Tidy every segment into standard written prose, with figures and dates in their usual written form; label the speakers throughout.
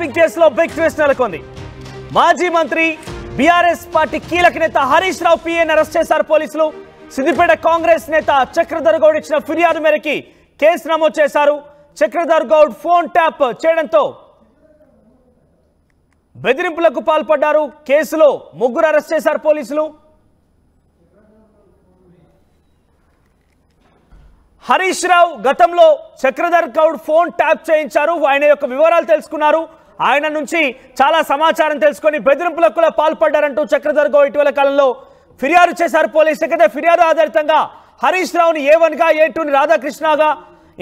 Speaker 1: Tapping కేసులో big twist నెలకొంది. మాజీ మంత్రి బీఆర్ఎస్ పార్టీ కీలక నేత హరీష్ రావు పిఏని అరెస్ట్ చేశారు పోలీసులు. సిద్దిపేట కాంగ్రెస్ నేత చక్రధర్ గౌడ్ ఇచ్చిన ఫిర్యాదు మేరకు కేసు నమోదు చేశారు. చక్రధర్ గౌడ్ ఫోన్ ట్యాప్ చేయడంతో బెదిరింపులకు పాల్పడ్డారు. కేసులో ముగ్గురు అరెస్ట్ చేశారు పోలీసులు. హరీష్ రావు గతంలో చక్రధర్ గౌడ్ ఫోన్ ట్యాప్ చేయించారు. ఆయన యొక్క వివరాలు తెలుసుకున్నారు. ఆయన నుంచి చాలా సమాచారం తెలుసుకొని బెదిరింపులకు కూడా పాల్పడ్డారంటూ చక్రధర్ గౌడ్ ఇటీవల కాలంలో ఫిర్యాదు చేశారు పోలీసులకైతే. ఫిర్యాదు ఆధారితంగా హరీష్ రావుని A1గా A2ని రాధాకృష్ణగా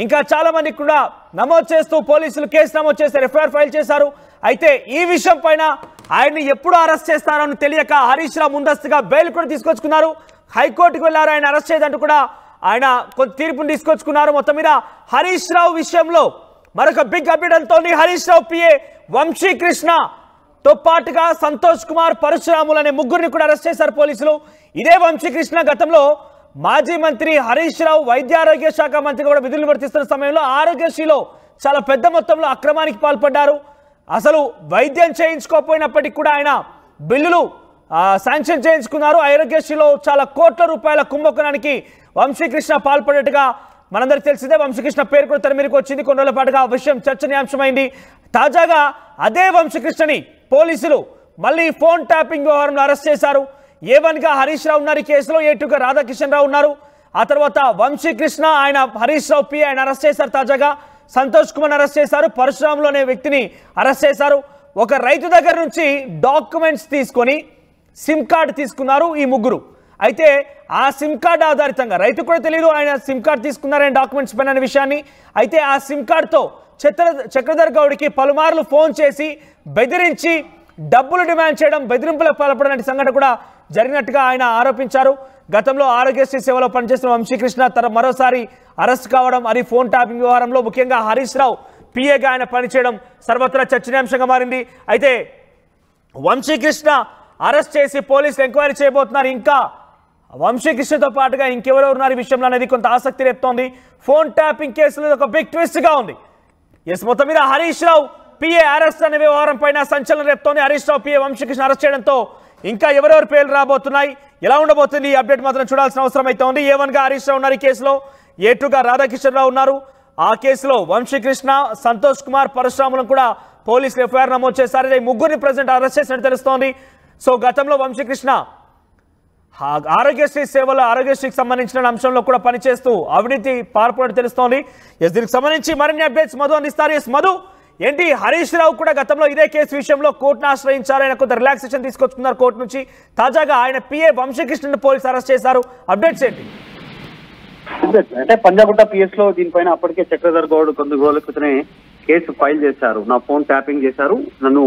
Speaker 1: ఇంకా చాలా మంది కూడా నమోదు చేస్తూ పోలీసులు కేసు నమోదు చేశారు, ఎఫ్ఐఆర్ ఫైల్ చేశారు. అయితే ఈ విషయం పైన ఆయన్ని ఎప్పుడు అరెస్ట్ చేస్తారో అని తెలియక హరీష్ రావు ముందస్తుగా బెయిల్ కూడా తీసుకొచ్చుకున్నారు. హైకోర్టుకు వెళ్లారు. ఆయన అరెస్ట్ చేయదంటూ కూడా ఆయన కొంత తీర్పును తీసుకొచ్చుకున్నారు. మొత్తం మీద హరీష్ రావు విషయంలో మరొక big update అంతోంది. Harish Rao PA వంశీకృష్ణతో పాటుగా సంతోష్ కుమార్, పరశురాములు అనే ముగ్గురిని కూడా అరెస్ట్ చేశారు పోలీసులు. ఇదే వంశీకృష్ణ గతంలో మాజీ మంత్రి హరీష్ రావు వైద్యారోగ్య శాఖ మంత్రిగా కూడా విధులు నిర్వర్తిస్తున్న సమయంలో ఆరోగ్యశ్రీలో చాలా పెద్ద మొత్తంలో అక్రమానికి పాల్పడ్డారు. అసలు వైద్యం చేయించుకోకపోయినప్పటికీ కూడా ఆయన బిల్లులు శాంక్షన్ చేయించుకున్నారు. ఆరోగ్యశ్రీలో చాలా కోట్ల రూపాయల కుంభకోణానికి వంశీకృష్ణ పాల్పడేట్టుగా మనందరికీ తెలిసిందే. వంశీకృష్ణ పేరు కూడా తెర మీదకి వచ్చింది. కొన్ని రోజుల పాటుగా ఆ విషయం చర్చనీయాంశమైంది. తాజాగా అదే వంశీకృష్ణని పోలీసులు మళ్ళీ ఫోన్ ట్యాపింగ్ వ్యవహారంలో అరెస్ట్ చేశారు. A1గా హరీష్ రావు ఉన్నారు ఈ కేసులో, A2గా రాధాకిషన్ రావు ఉన్నారు. ఆ తర్వాత వంశీకృష్ణ ఆయన హరీష్ రావు పి ఆయన అరెస్ట్ చేశారు. తాజాగా సంతోష్ కుమార్ అరెస్ట్ చేశారు. పరశురాములు అనే వ్యక్తిని అరెస్ట్ చేశారు. ఒక రైతు దగ్గర నుంచి డాక్యుమెంట్స్ తీసుకొని సిమ్ కార్డు తీసుకున్నారు ఈ ముగ్గురు. అయితే ఆ సిమ్ కార్డు ఆధారితంగా రైతు కూడా తెలియదు ఆయన సిమ్ కార్డు తీసుకున్నారనే డాక్యుమెంట్స్ పైన విషయాన్ని. అయితే ఆ సిమ్ కార్డుతో చక్రధర్ గౌడ్కి పలుమార్లు ఫోన్ చేసి బెదిరించి డబ్బులు డిమాండ్ చేయడం, బెదిరింపులకు పాల్పడనే సంఘటన కూడా జరిగినట్టుగా ఆయన ఆరోపించారు. గతంలో ఆరోగ్యశ్రీ సేవలో పనిచేస్తున్న వంశీకృష్ణ మరోసారి అరెస్ట్ కావడం, అది ఫోన్ ట్యాపింగ్ వ్యవహారంలో ముఖ్యంగా హరీష్ రావు పిఏగా ఆయన పనిచేయడం సర్వత్రా చర్చనీయాంశంగా మారింది. అయితే వంశీకృష్ణ అరెస్ట్ చేసి పోలీసులు ఎంక్వైరీ చేయబోతున్నారు. ఇంకా వంశీకృష్ణతో పాటుగా ఇంకెవరెవరు ఉన్నారు ఈ విషయంలో అనేది కొంత ఆసక్తి రేపుతోంది. ఫోన్ ట్యాపింగ్ కేసులో ఒక బిగ్ ట్విస్ట్గా ఉంది. మొత్తం మీద హరీష్ రావు పిఏ అరెస్ట్ అనే వ్యవహారం పైన సంచలనం రేపుతోంది. హరీష్ రావు పిఏ వంశీకృష్ణ అరెస్ట్ చేయడంతో ఇంకా ఎవరెవరు పేర్లు రాబోతున్నాయి, ఎలా ఉండబోతుంది ఈ అప్డేట్ మాత్రం చూడాల్సిన అవసరం అయితే ఉంది. A1గా హరీష్ రావు ఉన్నారు ఈ కేసులో, A2గా రాధాకిషన్ రావు ఉన్నారు. ఆ కేసులో వంశీకృష్ణ, సంతోష్ కుమార్, పరశురాములను కూడా పోలీసులు ఎఫ్ఐఆర్ నమోదు చేశారు. ఈ ముగ్గురిని ప్రజెంట్ అరెస్ట్ చేసినట్టు తెలుస్తోంది. సో గతంలో వంశీకృష్ణ ఆరోగ్యశ్రీ సేవలో ఆరోగ్యశ్రీకి సంబంధించిన అంశంలో కూడా పనిచేస్తూ అవినీతి పాల్పడినట్టు తెలుస్తోంది. దీనికి సంబంధించి మరిన్ని అప్డేట్స్ మధు అందిస్తారు. మధు, ఏంటి హరీష్ రావు కూడా గతంలో ఇదే కేసు విషయంలో కోర్టును ఆశ్రయించారు. ఆయన కొంత రిలాక్సేషన్ తీసుకొచ్చుకున్నారు కోర్టు నుంచి. తాజాగా ఆయన పిఏ వంశీకృష్ణను పోలీసులు అరెస్ట్ చేశారు. అప్డేట్స్ ఏంటి?
Speaker 2: అంటే పంజాగుట్ట పిఎస్ లో దీనిపైన అప్పటికే చక్రధర్ గౌడ్ కొన్ని రోజుల క్రితమే కేసు ఫైల్ చేశారు. నా ఫోన్ ట్యాపింగ్ చేశారు, నన్ను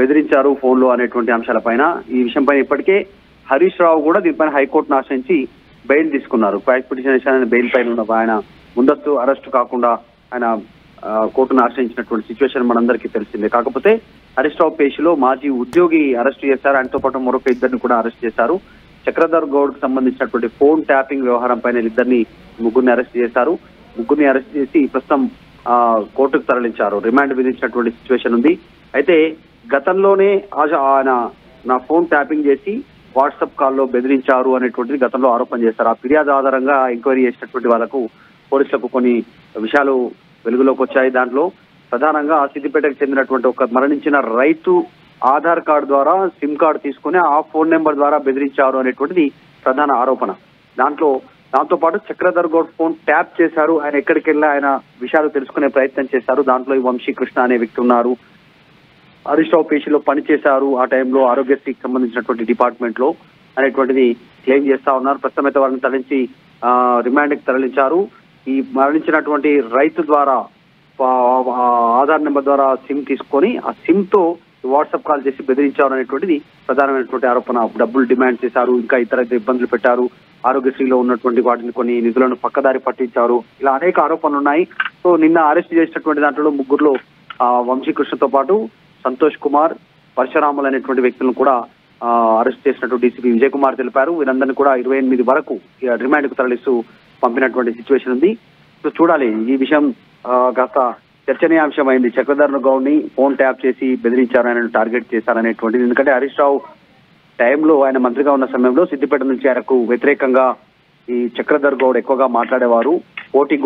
Speaker 2: బెదిరించారు ఫోన్ లో అనేటువంటి అంశాలపైన. ఈ విషయం పైన ఇప్పటికే హరీష్ రావు కూడా దీనిపైన హైకోర్టును ఆశ్రయించి బెయిల్ తీసుకున్నారు. క్వాష్ పిటిషన్ బెయిల్ పైన ఉన్న ఆయన ముందస్తు అరెస్ట్ కాకుండా ఆయన కోర్టును ఆశ్రయించినటువంటి సిచ్యువేషన్ మనందరికీ తెలిసిందే. కాకపోతే హరీష్ రావు పేషిలో మాజీ ఉద్యోగి అరెస్ట్ చేశారు. ఆయనతో పాటు మరొక ఇద్దరిని కూడా అరెస్ట్ చేశారు. చక్రధర్ గౌడ్ కు సంబంధించినటువంటి ఫోన్ ట్యాపింగ్ వ్యవహారం పైన ముగ్గురిని అరెస్ట్ చేశారు. ముగ్గురిని అరెస్ట్ చేసి ప్రస్తుతం కోర్టుకు తరలించారు. రిమాండ్ విధించినటువంటి సిచ్యువేషన్ ఉంది. అయితే గతంలోనే ఆయన నా ఫోన్ ట్యాపింగ్ చేసి వాట్సాప్ కాల్లో బెదిరించారు అనేటువంటిది గతంలో ఆరోపణ చేశారు. ఆ ఫిర్యాదు ఆధారంగా ఎంక్వైరీ చేసినటువంటి వాళ్ళకు పోలీసులకు కొన్ని విషయాలు వెలుగులోకి వచ్చాయి. దాంట్లో ప్రధానంగా సిద్దిపేటకు చెందినటువంటి ఒక మరణించిన రైతు ఆధార్ కార్డు ద్వారా సిమ్ కార్డు తీసుకుని ఆ ఫోన్ నెంబర్ ద్వారా బెదిరించారు అనేటువంటిది ప్రధాన ఆరోపణ. దాంతో పాటు చక్రధర్ గౌడ్ ఫోన్ ట్యాప్ చేశారు. ఆయన ఎక్కడికి వెళ్ళి ఆయన విషయాలు తెలుసుకునే ప్రయత్నం చేశారు. దాంట్లో ఈ వంశీకృష్ణ అనే వ్యక్తి ఉన్నారు. హరీష్ రావు పేషిలో పనిచేశారు ఆ టైంలో ఆరోగ్యశ్రీకి సంబంధించినటువంటి డిపార్ట్మెంట్ లో అనేటువంటిది క్లెయిమ్ చేస్తా ఉన్నారు. ప్రస్తుతం అయితే వారిని తరలించి రిమాండ్ కి తరలించారు. ఈ మరణించినటువంటి రైతు ద్వారా ఆధార్ నెంబర్ ద్వారా సిమ్ తీసుకొని ఆ సిమ్ తో వాట్సాప్ కాల్ చేసి బెదిరించారు అనేటువంటిది ప్రధానమైనటువంటి ఆరోపణ. డబ్బులు డిమాండ్ చేశారు, ఇంకా ఇతర ఇబ్బందులు పెట్టారు, ఆరోగ్యశ్రీలో ఉన్నటువంటి వాటిని కొన్ని నిధులను పక్కదారి పట్టించారు, ఇలా అనేక ఆరోపణలు ఉన్నాయి. సో నిన్న అరెస్ట్ చేసినటువంటి దాంట్లో ముగ్గురులో వంశీకృష్ణతో పాటు సంతోష్ కుమార్, పరశురాములు అనేటువంటి వ్యక్తులను కూడా అరెస్ట్ చేసినట్టు డీసీపీ విజయ్ కుమార్ తెలిపారు. వీరందరినీ కూడా 28 వరకు రిమాండ్ కు తరలిస్తూ పంపినటువంటి సిచ్యువేషన్ ఉంది. సో చూడాలి ఈ విషయం కాస్త చర్చనీయాంశమైంది. చక్రధర్ గౌడ్ ని ఫోన్ ట్యాప్ చేసి బెదిరించారు, ఆయన టార్గెట్ చేశారనేటువంటిది. ఎందుకంటే హరీష్ రావు టైంలో ఆయన మంత్రిగా ఉన్న సమయంలో సిద్దిపేట నుంచి ఆయనకు వ్యతిరేకంగా ఈ చక్రధర్ గౌడ్ ఎక్కువగా మాట్లాడేవారు, పోటీకి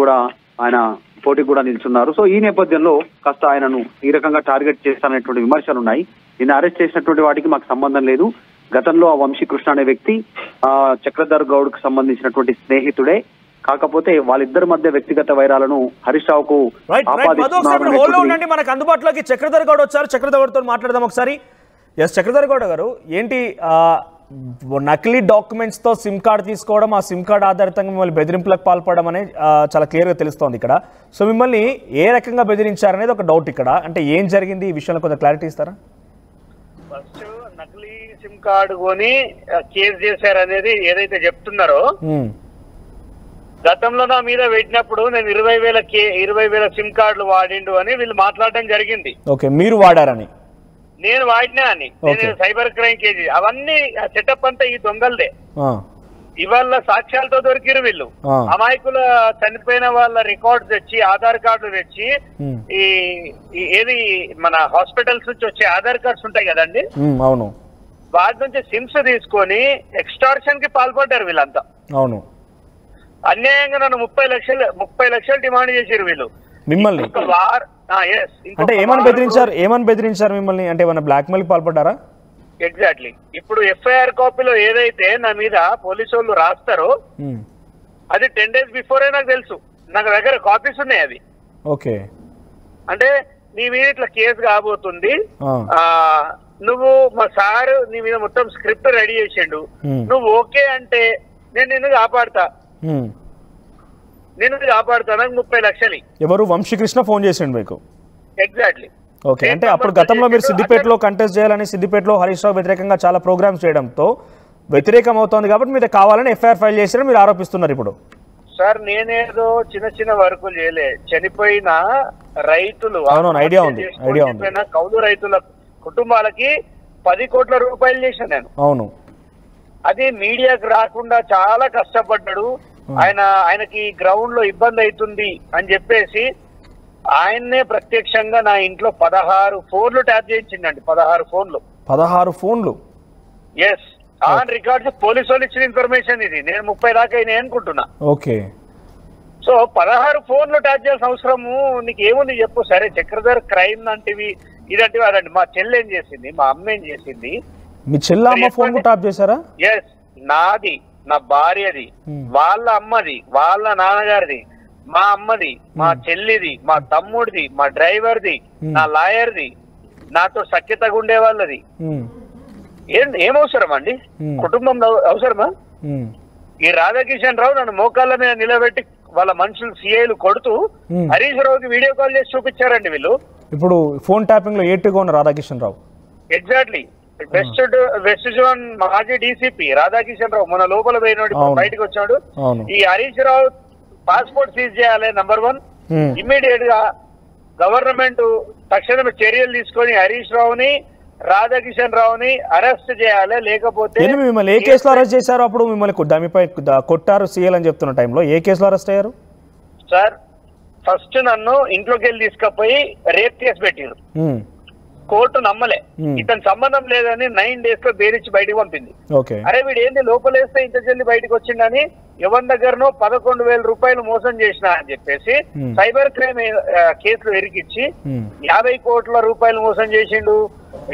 Speaker 2: కూడా నిల్చున్నారు. సో ఈ నేపథ్యంలో కాస్త ఆయనను ఈ రకంగా టార్గెట్ చేస్తారనేటువంటి విమర్శలు ఉన్నాయి. నిన్న అరెస్ట్ చేసినటువంటి వాటికి మాకు సంబంధం లేదు. గతంలో ఆ వంశీకృష్ణ అనే వ్యక్తి చక్రధర్ గౌడ్ కు సంబంధించినటువంటి స్నేహితుడే, కాకపోతే వాళ్ళిద్దరి మధ్య వ్యక్తిగత వైరాలను హరీష్ రావుకు
Speaker 1: ఉండండి. మనకు అందుబాటులోకి చక్రధర్ గౌడ్ వచ్చారు. చక్రధర్ గౌడ్ తో మాట్లాడదాం ఒకసారి. ఎస్ చక్రధర్ గౌడ్ గారు, ఏంటి నకిలీ డాక్యుమెంట్స్ తో సిమ్ కార్డ్ తీసుకోవడం, ఆ సిమ్ కార్డ్ ఆధారితంగా మిమ్మల్ని బెదిరింపులకు పాల్పడడం అనేది చాలా క్లియర్ గా తెలుస్తోంది ఇక్కడ. సో మిమ్మల్ని ఏ రకంగా బెదిరించారనేది ఒక డౌట్ ఇక్కడ. అంటే ఏం జరిగింది ఈ విషయంలో కొంచెం క్లారిటీ ఇస్తారా?
Speaker 3: ఫస్ట్ నకిలీ సిమ్ కార్డు కొని కేసు చేశారనేది ఏదైతే చెప్తున్నారో, గతంలో నా మీద పెట్టినప్పుడు నేను 20,000 సిమ్ కార్డులు వాడిండు అని వీళ్ళు మాట్లాడడం జరిగింది.
Speaker 1: ఓకే, మీరు వాడారని?
Speaker 3: నేను వాడినా అని. నేను సైబర్ క్రైమ్ కేజీ అవన్నీ సెటప్ అంతా ఈ దొంగలదే. ఇవాళ సాక్ష్యాలతో దొరికిరు వీళ్ళు. అమాయకుల చనిపోయిన వాళ్ళ రికార్డ్స్ తెచ్చి, ఆధార్ కార్డులు తెచ్చి, ఏది మన హాస్పిటల్స్ నుంచి వచ్చే ఆధార్ కార్డ్స్ ఉంటాయి కదండి,
Speaker 1: అవును,
Speaker 3: వాటి నుంచి సిమ్స్ తీసుకొని ఎక్స్టార్షన్ కి పాల్పడ్డారు వీళ్ళంతా.
Speaker 1: అవును,
Speaker 3: అన్యాయంగా నన్ను 30 లక్షలు డిమాండ్ చేశారు వీళ్ళు
Speaker 1: మిమ్మల్ని. అంటే ఏమని బెదిరించారు మిమ్మల్ని? అంటే ఏమన్నా బ్లాక్ మెయిల్ పాల్పడ్డారా?
Speaker 3: ఎగ్జాక్ట్లీ. ఇప్పుడు ఎఫ్ఐఆర్ కాపీలో ఏదైతే నా మీద పోలీసు వాళ్ళు రాస్తారో అది 10 days బిఫోరే నాకు తెలుసు. నాకు దగ్గర కాపీస్ ఉన్నాయి అవి.
Speaker 1: ఓకే,
Speaker 3: అంటే నీ మీద ఇట్లా కేసు కాబోతుంది, నువ్వు మా సార్ నీ మీద మొత్తం స్క్రిప్ట్ రెడీ చేసిండు, నువ్వు ఓకే అంటే నేను నిన్ను కాపాడతా, నాకు 30 లక్షలు.
Speaker 1: ఎవరు? వంశీకృష్ణ ఫోన్ చేసిండు మీకు?
Speaker 3: ఎగ్జాక్ట్లీ.
Speaker 1: ఓకే, అంటే అప్పుడు గతంలో మీరు సిద్దిపేటలో కంటెస్ట్ చేయాలని సిద్దిపేటలో హరీష్ రావు వ్యతిరేకంగా చాలా ప్రోగ్రామ్స్ చేయడంతో వ్యతిరేకం అవుతోంది కాబట్టి మీరు కావాలని ఎఫ్ఐఆర్ ఫైల్ చేశారని మీరు ఆరోపిస్తున్నారు ఇప్పుడు.
Speaker 3: సార్ నేనేదో చిన్న వర్కులు చేయలే. చనిపోయిన రైతులు,
Speaker 1: ఐడియా ఉంది,
Speaker 3: కౌలు రైతుల కుటుంబాలకి 10 కోట్ల రూపాయలు చేశాను నేను.
Speaker 1: అవును,
Speaker 3: అది మీడియాకు రాకుండా చాలా కష్టపడ్డాడు. ఆయనకి గ్రౌండ్ లో ఇబ్బంది అవుతుంది అని చెప్పేసి ఆయన్నే ప్రత్యక్షంగా నా ఇంట్లో 16 ఫోన్లు ట్యాప్ చేయించిండండి. 16 ఫోన్లు. ఎస్, ఆన్ రికార్డ్స్ పోలీసు వాళ్ళు ఇచ్చిన ఇన్ఫర్మేషన్ ఇది. నేను 30 దాకా అయినాయి అనుకుంటున్నా.
Speaker 1: ఓకే,
Speaker 3: సో 16 ఫోన్లు ట్యాప్ చేయాల్సిన అవసరము నీకు ఏముంది చెప్పు. సరే, చక్రధర్ క్రైమ్ లాంటివి ఇలాంటివి అదండి. మా చెల్లి ఏం చేసింది, మా అమ్మ ఏం చేసింది?
Speaker 1: మీ చెల్లమ్మ ఫోన్ ట్యాప్ చేశారా?
Speaker 3: ఎస్, నాది, నా భార్యది, వాళ్ళ అమ్మది, వాళ్ళ నాన్నగారిది, మా అమ్మది, మా చెల్లిది, మా తమ్ముడిది, మా డ్రైవర్ది, నా లాయర్ది, నాతో సఖ్యతగా ఉండే వాళ్ళది. ఏం అవసరం అండి? కుటుంబం అవసరమా? ఈ రాధాకిషన్ రావు నన్ను మోకాళ్ళ మీద నిలబెట్టి వాళ్ళ మనుషులు సిఐలు కొడుతూ హరీష్ రావుకి వీడియో కాల్ చేసి చూపించారండి వీళ్ళు.
Speaker 1: ఇప్పుడు ఫోన్ ట్యాపింగ్ లో ఏటుగా ఉన్న రాధాకిషన్ రావు.
Speaker 3: ఎగ్జాక్ట్లీ. వెస్ట్ జోన్ మాజీ డీసీపీ రాధాకిషన్ రావు మొన్న లోపల పోయినాడు, బయటకు వచ్చాడు. ఈ హరీష్ రావు పాస్పోర్ట్ సీజ్ చేయాలి నంబర్ 1. ఇమ్మీడియట్ గా గవర్నమెంట్ తక్షణమే చర్యలు తీసుకొని హరీష్ రావుని, రాధాకిషన్ రావుని అరెస్ట్ చేయాలి. లేకపోతే
Speaker 1: మిమ్మల్ని ఏ కేసులో అరెస్ట్ చేశారు? అప్పుడు మిమ్మల్ని దానిపై కొట్టారు సీఎల్ అని చెప్తున్న టైంలో ఏ కేసులో అరెస్ట్ అయ్యారు?
Speaker 3: సార్, ఫస్ట్ నన్ను ఇంట్లోకి వెళ్ళి తీసుకుపోయి రేప్ కేసు పెట్టారు. కోర్టు నమ్మలే, ఇతను సంబంధం లేదని 9 days లో బెయిలిచ్చి బయటకు పంపింది. అరే వీడు ఏంది లోపలేస్తే ఇంత జల్ది బయటకు వచ్చిందని ఎవరి దగ్గరనో 11,000 రూపాయలు మోసం చేసిన అని చెప్పేసి సైబర్ క్రైమ్ కేసులు ఎరికిచ్చి 50 కోట్ల రూపాయలు మోసం చేసిండు,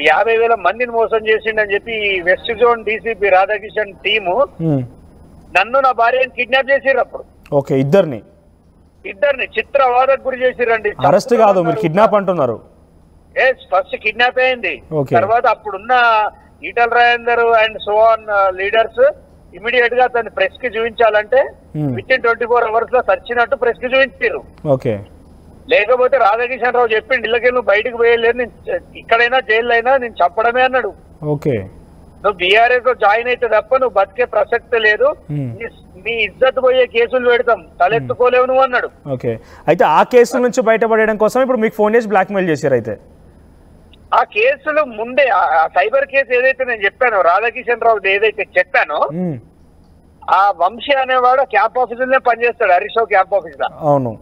Speaker 3: 50,000 మందిని మోసం చేసిండు అని చెప్పి west zone DCP Radhakishan team నన్ను, నా భార్యని కిడ్నాప్ చేసిర్రు. అప్పుడు
Speaker 1: ఓకే, ఇద్దరిని
Speaker 3: చిత్రవాదకు గురి చేసిరండి.
Speaker 1: అరెస్ట్ కాదు, మీరు కిడ్నాప్ అంటున్నారు.
Speaker 3: ఫస్ట్ కిడ్నాప్ అయింది. తర్వాత అప్పుడున్న Etela Rajender and so on leaders immediate గా అతన్ని ప్రెస్ కి చూపించాలంటే విత్ ఇన్ 24 hours లో సచ్చినట్టు ప్రెస్ కి చూపించారు. లేకపోతే రాధాకిషన్ రావు చెప్పిండు ఇళ్ళకి నువ్వు బయటకు పోయలేదు, ఇక్కడైనా జైల్లో అయినా నేను చెప్పడమే అన్నాడు. నువ్వు బీఆర్ఎస్ లో జాయిన్ అయితే తప్ప నువ్వు బతికే ప్రసక్తి లేదు, నీ ఇజ్జత్ పోయే కేసులు పెడతాం, తలెత్తుకోలేవు నువ్వు అన్నాడు.
Speaker 1: అయితే ఆ కేసుల నుంచి బయటపడడం కోసం ఇప్పుడు మీకు ఫోన్ చేసి బ్లాక్ మెయిల్ చేశారు. అయితే
Speaker 3: ఆ కేసులు ముందే ఆ సైబర్ కేసు ఏదైతే నేను చెప్పానో రాధాకిషన్ రావు ఏదైతే చెప్పానో ఆ వంశీ అనేవాడు క్యాంప్ ఆఫీస్ లోనే పనిచేస్తాడు, హరీష్ రావు క్యాంప్ ఆఫీస్ లో.
Speaker 1: అవును.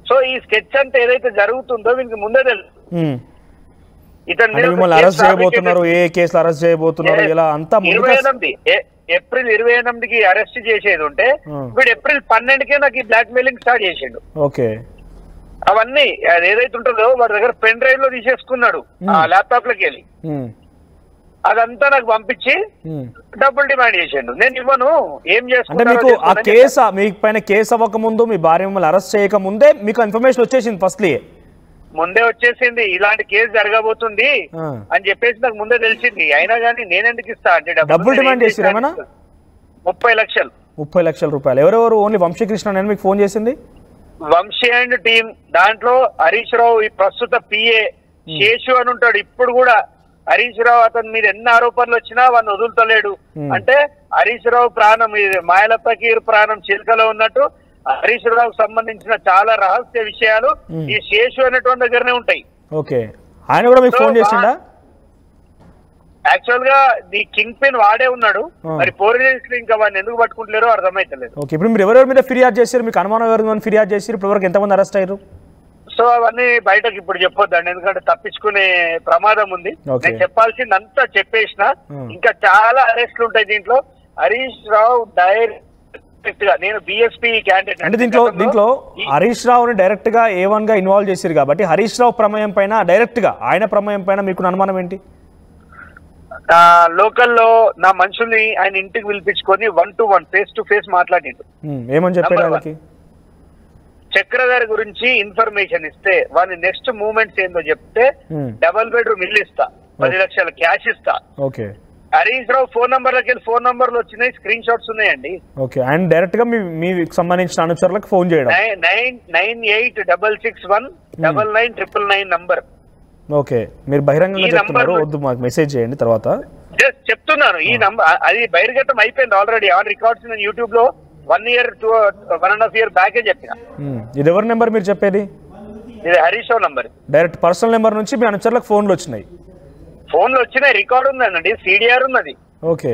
Speaker 3: సో ఈ స్కెచ్ అంతా ఏదైతే జరుగుతుందో వీనికి ముందే తెలుసు
Speaker 1: మిమ్మల్ని అరెస్ట్ చేయబోతున్నారు, ఏ కేసులు అరెస్ట్ చేయబోతున్నారు, ఇలా అంతా
Speaker 3: ఏప్రిల్ 28కి అరెస్ట్ చేసేది ఉంటే వీడు ఏప్రిల్ 12కే నాకు ఈ బ్లాక్ మెయిలింగ్ స్టార్ట్ చేసిండు.
Speaker 1: ఓకే,
Speaker 3: అవన్నీ అది ఏదైతే ఉంటుందో వాడి దగ్గర పెన్ డ్రైవ్ లో తీసేసుకున్నాడు ఆ ల్యాప్టాప్ లోకి వెళ్ళి, అదంతా నాకు పంపించి డబ్బులు డిమాండ్ చేసిండు. నేను ఇవ్వను, ఏం
Speaker 1: చేసుకుంటే మీకు ఆ కేసు మీ పైన కేసు అవ్వక ముందు, మీ భార్య మిమ్మల్ని అరెస్ట్ చేయక ముందే మీకు ఇన్ఫర్మేషన్ వచ్చేసింది, ఫస్ట్లీ
Speaker 3: ముందే వచ్చేసింది ఇలాంటి కేసు జరగబోతుంది అని చెప్పేసి నాకు ముందే తెలిసింది. అయినా కానీ నేనెందుకు ఇస్తా అంటే
Speaker 1: డబ్బులు డిమాండ్ చేసి
Speaker 3: 30 లక్షలు
Speaker 1: 30 లక్షల రూపాయలు. ఎవరెవరు? ఓన్లీ వంశీకృష్ణ నేను మీకు ఫోన్ చేసింది
Speaker 3: వంశీ అండ్ టీమ్, దాంట్లో హరీష్ రావు ఈ ప్రస్తుత పిఏ శేషు అని ఉంటాడు. ఇప్పుడు కూడా హరీష్ రావు అతని మీద ఎన్ని ఆరోపణలు వచ్చినా వాడిని వదులుతలేడు. అంటే హరీష్ రావు ప్రాణం మాయలప్పకి ప్రాణం చిలుకలో ఉన్నట్టు హరీష్ రావుకు సంబంధించిన చాలా రహస్య విషయాలు ఈ శేషు అనేటువంటి దగ్గరనే ఉంటాయి.
Speaker 1: ఓకే, ఆయన కూడా మీకు ఫోన్ చేసిండా?
Speaker 3: యాక్చువల్ గా ది కింగ్ పిన్ వాడే ఉన్నాడు, మరి పోలీసులు ఇంకా వాడిని ఎందుకు పట్టుకుంటలేరో అర్థమైతలేదు.
Speaker 1: ఓకే, ఇప్పుడు మీరు ఎవరెవరి మీద ఫిర్యాదు చేశారు? మీకు అనుమానం ఎవరి ఫిర్యాదు చేశారు? ఇప్పుడు వరకు ఎంతమంది అరెస్ట్ అయ్యారు?
Speaker 3: సో అవన్నీ బయటకు ఇప్పుడు చెప్పొద్దండి, ఎందుకంటే తప్పించుకునే ప్రమాదం ఉంది. నేను చెప్పాల్సిందంతా చెప్పేసిన, ఇంకా చాలా అరెస్టులు ఉంటాయి దీంట్లో. హరీష్ రావు డైరెక్ట్ గా నేను బిఎస్పీ క్యాండిడేట్
Speaker 1: అంటే దీంట్లో హరీష్ రావుని డైరెక్ట్ గా A1 గా ఇన్వాల్వ్ చేశారు కాబట్టి హరీష్ రావు ప్రమేయం పైన డైరెక్ట్ గా ఆయన ప్రమేయం పైన మీకు అనుమానం ఏంటి?
Speaker 3: లోకల్లో నా మనుషుల్ని ఆయన ఇంటికి పిలిపించుకొని 1-to-1 ఫేస్ టు ఫేస్ మాట్లాడిండు.
Speaker 1: ఏమని చెప్పారు వాళ్ళకి?
Speaker 3: చక్రధారి గురించి ఇన్ఫర్మేషన్ ఇస్తే వాని నెక్స్ట్ మూవ్మెంట్స్ ఏందో చెప్తే డబుల్ బెడ్రూమ్ ఇల్లు ఇస్తా, 10 లక్షల క్యాష్ ఇస్తా.
Speaker 1: Okay,
Speaker 3: Harish Rao phone నంబర్లకి phone నంబర్లు వచ్చినాయి, స్క్రీన్ షాట్స్ ఉన్నాయండి.
Speaker 1: ఓకే, అండ్ డైరెక్ట్ గా మీకు సంబంధించిన అనుచరులకు ఫోన్ చేయడం
Speaker 3: 9866199999 నంబర్.
Speaker 1: ఓకే, మీరు బహిరంగంగా చెప్తున్నారు, వద్దు మాకు మెసేజ్ చేయండి తర్వాత.
Speaker 3: జస్ట్ చెప్తున్నాను ఈ నంబర్, అది బహిర్గతం అయిపోయింది ఆల్రెడీ ఆన్ రికార్డ్స్. నేను యూట్యూబ్ లో 1.5 year బ్యాకే చెప్పిన.
Speaker 1: ఇది ఎవరి నెంబర్ మీరు చెప్పేది?
Speaker 3: ఇది Harish Rao number,
Speaker 1: direct personal number నుంచి మీ అనుచరులకు ఫోన్లు వచ్చినాయి?
Speaker 3: ఫోన్లు వచ్చినాయి, రికార్డ్ ఉందండి, సిడిఆర్ ఉన్నది.
Speaker 1: ఓకే,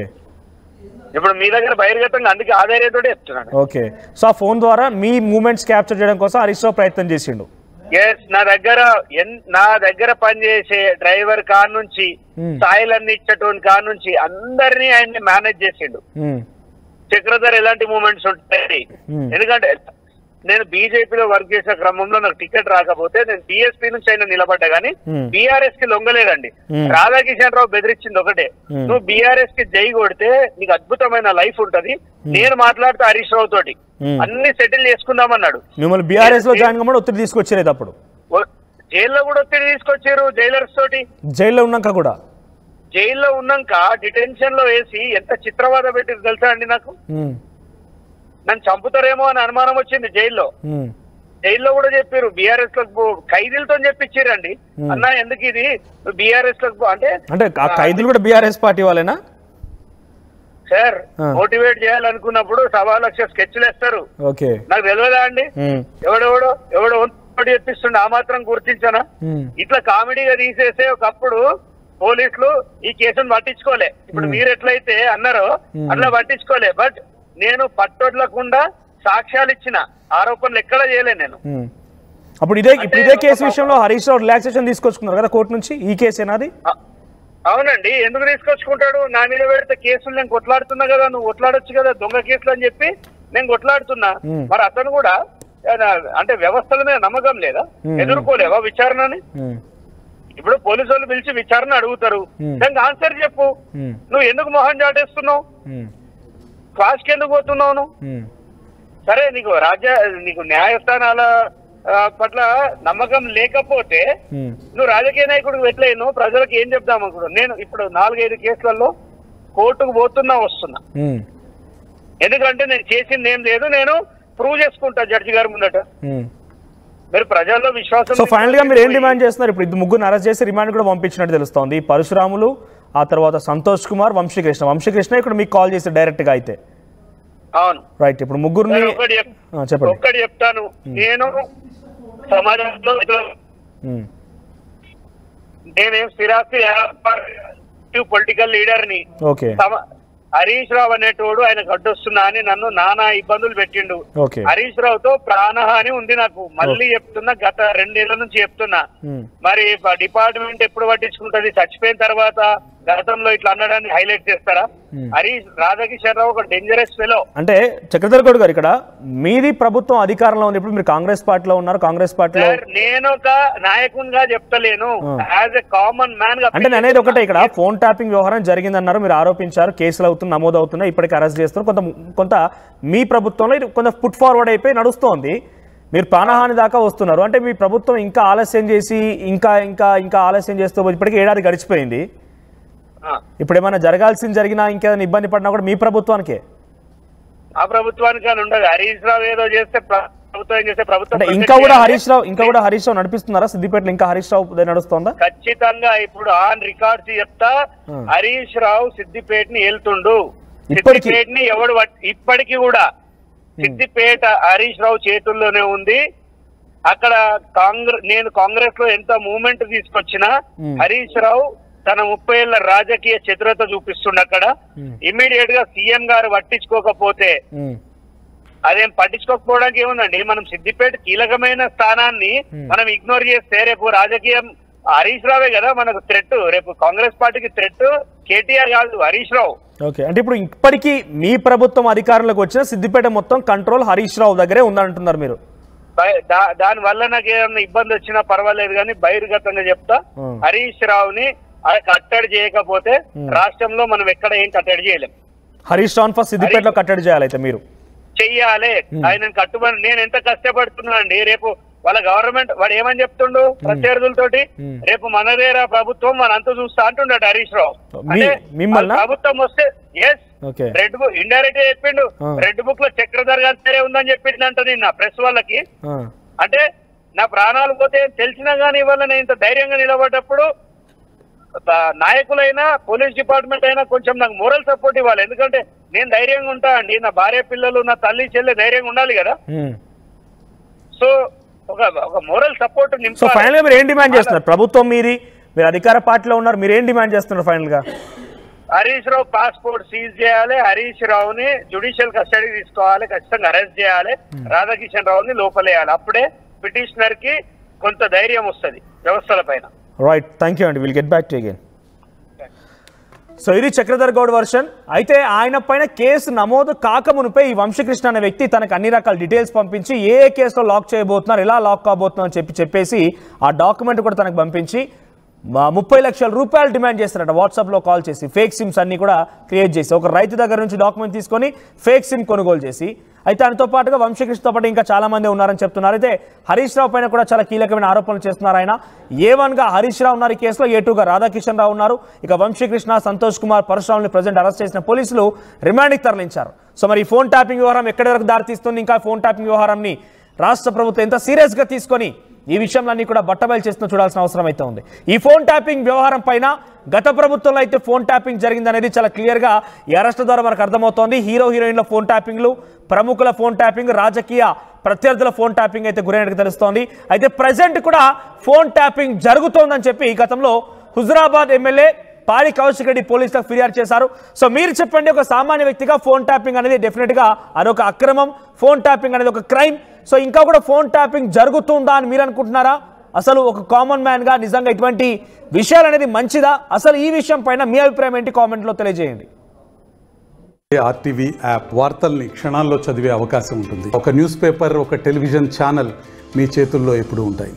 Speaker 3: ఇప్పుడు మీ దగ్గర బహిర్గతంగా అందుకే ఆధార్యతో చెప్తున్నాను.
Speaker 1: ఓకే, సో ఆ ఫోన్ ద్వారా మీ మూమెంట్స్ క్యాప్చర్ చేయడం కోసం హరీష్ రావు ప్రయత్నం చేసిండు.
Speaker 3: నా దగ్గర పనిచేసే డ్రైవర్ కార్ నుంచి సాయిలన్నీ ఇచ్చటోని కార్ నుంచి అందరినీ ఆయన్ని మేనేజ్ చేసిండు. చక్రధర్ ఎలాంటి మూమెంట్స్ ఉంటాయి, ఎందుకంటే నేను బీజేపీలో వర్క్ చేసే క్రమంలో నాకు టికెట్ రాకపోతే నేను బిఎస్పీ నుంచి అయినా నిలబడ్డా గానీ బీఆర్ఎస్ కి లొంగలేదండి. రాధాకిషన్ రావు బెదిరించింది ఒకటే, నువ్వు బీఆర్ఎస్ కి జై కొడితే నీకు అద్భుతమైన లైఫ్ ఉంటది, నేను మాట్లాడుతూ హరీష్ రావు తోటి అన్ని సెటిల్ చేసుకుందామన్నాడు.
Speaker 1: మిమ్మల్ని బీఆర్ఎస్ లో జాయిన్ కమ్మని ఒత్తిడి తీసుకొచ్చారు, అప్పుడు
Speaker 3: జైల్లో కూడా ఒత్తిడి తీసుకొచ్చారు, జైలర్స్ తోటి.
Speaker 1: జైల్లో ఉన్నాక కూడా,
Speaker 3: జైల్లో ఉన్నాక డిటెన్షన్ లో వేసి ఎంత చిత్రవాద పెట్టి తెలుసా అండి, నాకు నన్ను చంపుతారేమో అని అనుమానం వచ్చింది జైల్లో. జైల్లో కూడా చెప్పారు బీఆర్ఎస్ లకు ఖైదీలతో చెప్పించారండి, అన్నా ఎందుకు ఇది బీఆర్ఎస్ లకు అంటే
Speaker 1: ఖైదీలు కూడా బీఆర్ఎస్ పార్టీ వాళ్ళేనా
Speaker 3: సార్? మోటివేట్ చేయాలనుకున్నప్పుడు 1.25 లక్ష స్కెచ్లు వేస్తారు, నాకు తెలియదా అండి? ఎవడో చెప్పిస్తుండే, ఆ మాత్రం గుర్తించానా? ఇట్లా కామెడీగా తీసేసే ఒకప్పుడు పోలీసులు ఈ కేసును పట్టించుకోలే, ఇప్పుడు మీరు ఎట్లయితే అన్నారో అట్లా పట్టించుకోలే. బట్ నేను పట్టొడ్లకుండా సాక్ష్యాలు ఇచ్చిన, ఆరోపణలు ఎక్కడ చేయలే నేను.
Speaker 1: అప్పుడు ఇదే కేసు విషయంలో హరీష్ రావు రిలాక్సేషన్ తీసుకొచ్చుకున్నారు కదా కోర్టు నుంచి, ఈ కేసేనాది?
Speaker 3: అవునండి, ఎందుకు తీసుకొచ్చుకుంటాడు? నా మీద పెడితే కేసులు నేను కొట్లాడుతున్నా కదా, నువ్వు కొట్లాడొచ్చు కదా దొంగ కేసులు అని చెప్పి నేను కొట్లాడుతున్నా. మరి అతను కూడా అంటే వ్యవస్థల మీద నమ్మకం లేదా? ఎదుర్కోలేవా విచారణని? ఇప్పుడు పోలీసు వాళ్ళు పిలిచి విచారణ అడుగుతారు, దానికి ఆన్సర్ చెప్పు. నువ్వు ఎందుకు మొహం చాటేస్తున్నావు? క్లాస్కి ఎందుకు పోతున్నావు? సరే, నీకు న్యాయస్థానాల పట్ల నమ్మకం లేకపోతే నువ్వు రాజకీయ నాయకుడికి ఎట్లయినా ప్రజలకు ఏం చెప్దాం అనుకుంటున్నావు? నేను ఇప్పుడు 4-5 కేసులలో కోర్టుకు వస్తున్నా, ఎందుకంటే నేను చేసింది ఏం లేదు, నేను ప్రూవ్ చేసుకుంటా జడ్జి గారి ముందట. మీరు ప్రజల్లో విశ్వాసం.
Speaker 1: సో ఫైనల్ గా మీరు ఏం డిమాండ్ చేస్తున్నారు? ఇప్పుడు ఇది ముగ్గురు అరెస్ట్ చేసి రిమాండ్ కూడా పంపించినట్టు తెలుస్తోంది, పరశురాములు, ఆ తర్వాత సంతోష్ కుమార్, వంశీకృష్ణ ఇక్కడ మీకు కాల్ చేసి డైరెక్ట్ గా అయితే.
Speaker 3: అవును,
Speaker 1: రైట్. ఇప్పుడు ముగ్గురిని
Speaker 3: చెప్పండి. ఒక్కటి చెప్తాను, నేను సమాజంలో నేనేం స్థిరాస్తి పొలిటికల్ లీడర్ ని. హరీష్ రావు అనేటోడు ఆయన గడ్డొస్తున్నా అని నన్ను నానా ఇబ్బందులు పెట్టిండు. హరీష్ రావుతో ప్రాణహాని ఉంది నాకు. మళ్ళీ చెప్తున్నా, గత 2 ఏళ్ల నుంచి చెప్తున్నా. మరి డిపార్ట్మెంట్ ఎప్పుడు పట్టించుకుంటది? చచ్చిపోయిన తర్వాత గతంలో ఇట్లా అన్నడాన్ని హైలైట్ చేస్తారా? హరీష్ రాధాకిషన్ రావు ఒక డేంజరస్ ఫెలో.
Speaker 1: అంటే చక్రధర్ గౌడ్ గారు, ఇక్కడ మీది ప్రభుత్వం అధికారంలో ఉంది, ఇప్పుడు మీరు కాంగ్రెస్ పార్టీలో ఉన్నారు. కాంగ్రెస్ పార్టీలో
Speaker 3: నేను ఒక నాయకునిగా చెప్తలేను, యాజ్ ఎ కామన్ మ్యాన్ గా.
Speaker 1: అంటే అనేది ఒకటే, ఇక్కడ ఫోన్ ట్యాపింగ్ వ్యవహారం జరిగిందన్నారు, మీరు ఆరోపించారు, కేసులు నమోదు అవుతున్నాయి, ఇప్పటికీ అరెస్ట్ చేస్తున్నారు. కొంత మీ ప్రభుత్వంలో ఇది కొంత ఫుట్ ఫార్వర్డ్ అయిపోయి నడుస్తోంది, మీరు ప్రాణహాని దాకా వస్తున్నారు. అంటే మీ ప్రభుత్వం ఇంకా ఆలస్యం చేసి ఇంకా ఇంకా ఇంకా ఆలస్యం చేస్తూ ఇప్పటికీ 1 ఏడాది గడిచిపోయింది. ఇప్పుడు ఏమైనా జరగాల్సింది జరిగినా, ఇంకేదైనా ఇబ్బంది పడినా కూడా మీ ప్రభుత్వానికే,
Speaker 3: ఆ ప్రభుత్వానికి అని ఉండదు. హరీష్ రావు ఏదో చేస్తే ప్రభుత్వం చేస్తే ప్రభుత్వం
Speaker 1: ఇంకా కూడా హరీష్ రావు నడిపిస్తున్నారా సిద్దిపేటలో? ఇంకా హరీష్ రావు నడుస్తుందా?
Speaker 3: ఖచ్చితంగా. ఇప్పుడు ఆన్ రికార్డ్స్ చెప్తా, హరీష్ రావు సిద్దిపేటని వెళ్తుండు. సిద్దిపేటని ఎవడు ఇప్పటికీ కూడా సిద్దిపేట హరీష్ రావు చేతుల్లోనే ఉంది. అక్కడ నేను కాంగ్రెస్ లో ఎంత మూవ్మెంట్ తీసుకొచ్చినా హరీష్ రావు తన 30 ఏళ్ల రాజకీయ చతురత చూపిస్తుండ. అక్కడ ఇమ్మీడియట్ గా సీఎం గారు పట్టించుకోకపోతే, అదేం పట్టించుకోకపోవడానికి ఏముందండి, మనం సిద్దిపేట కీలకమైన స్థానాన్ని మనం ఇగ్నోర్ చేస్తే రేపు రాజకీయం హరీష్ రావే కదా మనకు థ్రెట్. రేపు కాంగ్రెస్ పార్టీకి థ్రెట్ కేటీఆర్ కాదు, హరీష్ రావు.
Speaker 1: ఓకే, అంటే ఇప్పుడు ఇప్పటికీ మీ ప్రభుత్వం అధికారంలోకి వచ్చిన సిద్దిపేట మొత్తం కంట్రోల్ హరీష్ రావు దగ్గరే ఉందంటున్నారు మీరు.
Speaker 3: దాని వల్ల నాకు ఏదైనా ఇబ్బంది వచ్చినా పర్వాలేదు, కానీ బహిర్గతంగా చెప్తా, హరీష్ రావుని కట్టడి చేయకపోతే రాష్ట్రంలో మనం ఎక్కడ ఏం కట్టడి చేయలేం.
Speaker 1: హరీష్ రావు ఫస్ట్ సిద్దిపేటలో కట్టడి చేయాలి, అయితే మీరు
Speaker 3: చెయ్యాలి. ఆయన కట్టుబడి నేను ఎంత కష్టపడుతున్నా అండి. రేపు వాళ్ళ గవర్నమెంట్ వాడు ఏమని చెప్తుండు ప్రత్యర్థులతోటి, రేపు మనదేరా ప్రభుత్వం మన అంత చూస్తా అంటుండట హరీష్ రావు. అంటే ప్రభుత్వం వస్తే రెడ్ బుక్ ఇండైరెక్ట్ గా చెప్పిండు, రెడ్ బుక్ లో చక్రధర్ గారి పేరే ఉందని చెప్పిందంట నిన్న ప్రెస్ వాళ్ళకి. అంటే నా ప్రాణాలు పోతే తెలిసినా గానీ ఇవాళ నేను ఇంత ధైర్యంగా నిలబడ్డప్పుడు నాయకులైనా పోలీస్ డిపార్ట్మెంట్ అయినా కొంచెం నాకు మోరల్ సపోర్ట్ ఇవ్వాలి. ఎందుకంటే నేను ధైర్యంగా ఉంటా అండి, నా భార్య పిల్లలు నా తల్లి చెల్లె ధైర్యంగా ఉండాలి కదా. సో ఒక మోరల్ సపోర్ట్.
Speaker 1: సో ఫైనల్ గా మీరు ఏం డిమాండ్ చేస్తున్నారు? ప్రభుత్వం మీరు అధికార పార్టీలో ఉన్నారు, మీరు ఏం డిమాండ్ చేస్తున్నారు ఫైనల్ గా?
Speaker 3: హరీష్ రావు పాస్పోర్ట్ సీజ్ చేయాలి, హరీష్ రావుని జ్యుడిషియల్ కస్టడీ తీసుకోవాలి, ఖచ్చితంగా అరెస్ట్ చేయాలి, రాధాకిషన్ రావుని లోపలేయాలి. అప్పుడే పిటిషనర్ కి కొంత ధైర్యం వస్తుంది వ్యవస్థల పైన.
Speaker 1: రైట్, థ్యాంక్ యూ అండి, will get back to again. So ఇది చక్రధర్ గౌడ్ వర్షన్. అయితే ఆయన పైన కేసు నమోదు కాకమునిపై ఈ వంశీకృష్ణ అనే వ్యక్తి తనకు అన్ని రకాల డీటెయిల్స్ పంపించి ఏ కేసులో లాక్ చేయబోతున్నారు, ఎలా లాక్ కాబోతున్నారు అని చెప్పేసి ఆ డాక్యుమెంట్ కూడా తనకు పంపించి 30 లక్షల రూపాయలు డిమాండ్ చేస్తారట. వాట్సాప్లో కాల్ చేసి ఫేక్ సిమ్స్ అన్ని కూడా క్రియేట్ చేసి ఒక రైతు దగ్గర నుంచి డాక్యుమెంట్ తీసుకొని ఫేక్ సిమ్ కొనుగోలు చేసి, అయితే దానితో పాటుగా వంశీకృష్ణతో పాటు ఇంకా చాలా మంది ఉన్నారని చెప్తున్నారు. అయితే హరీష్ రావు పైన కూడా చాలా కీలకమైన ఆరోపణలు చేస్తున్నారు. ఆయన A1గా హరీష్ రావు ఉన్నారు ఈ కేసులో, A2గా రాధాకిషన్ రావు ఉన్నారు. ఇక వంశీకృష్ణ, సంతోష్ కుమార్, పరశురాముని ప్రజెంట్ అరెస్ట్ చేసిన పోలీసులు రిమాండ్కి తరలించారు. సో మరి ఫోన్ ట్యాపింగ్ వ్యవహారం ఎక్కడి వరకు దారితీస్తుంది, ఇంకా ఫోన్ ట్యాపింగ్ వ్యవహారాన్ని రాష్ట్ర ప్రభుత్వం ఎంత సీరియస్గా తీసుకొని ఈ విషయంలన్నీ కూడా బట్టబయలు చేస్తూ చూడాల్సిన అవసరం అయితే ఉంది. ఈ ఫోన్ ట్యాపింగ్ వ్యవహారం పైన గత ప్రభుత్వంలో అయితే ఫోన్ ట్యాపింగ్ జరిగిందనేది చాలా క్లియర్గా ఈ అరెస్ట్ ద్వారా మనకు అర్థమవుతోంది. హీరోయిన్ల ఫోన్ ట్యాపింగ్లు, ప్రముఖుల ఫోన్ ట్యాపింగ్, రాజకీయ ప్రత్యర్థుల ఫోన్ ట్యాపింగ్ అయితే గురైనట్టు తెలుస్తోంది. అయితే ప్రజెంట్ కూడా ఫోన్ ట్యాపింగ్ జరుగుతోందని చెప్పి గతంలో హుజురాబాద్ ఎమ్మెల్యే పాడి కౌశిక్ రెడ్డి పోలీసులకు ఫిర్యాదు చేశారు. సో మీరు చెప్పండి, ఒక సామాన్య వ్యక్తిగా ఫోన్ ట్యాపింగ్ అనేది డెఫినెట్గా అదొక అక్రమం, ఫోన్ ట్యాపింగ్ అనేది ఒక క్రైమ్. సో ఇంకా కూడా ఫోన్ ట్యాపింగ్ జరుగుతుందా అని మీరు అనుకుంటున్నారా? అసలు ఒక కామన్ మ్యాన్గా నిజంగా ఇటువంటి విషయాలు అనేది మంచిదా? అసలు ఈ విషయం పైన మీ అభిప్రాయం ఏంటి? కామెంట్లో తెలియజేయండి.
Speaker 4: ఆర్టీవీ యాప్ వార్తల్ని క్షణాల్లో చదివే అవకాశం ఉంటుంది. ఒక న్యూస్ పేపర్, ఒక టెలివిజన్ ఛానల్ మీ చేతుల్లో ఎప్పుడూ ఉంటాయి.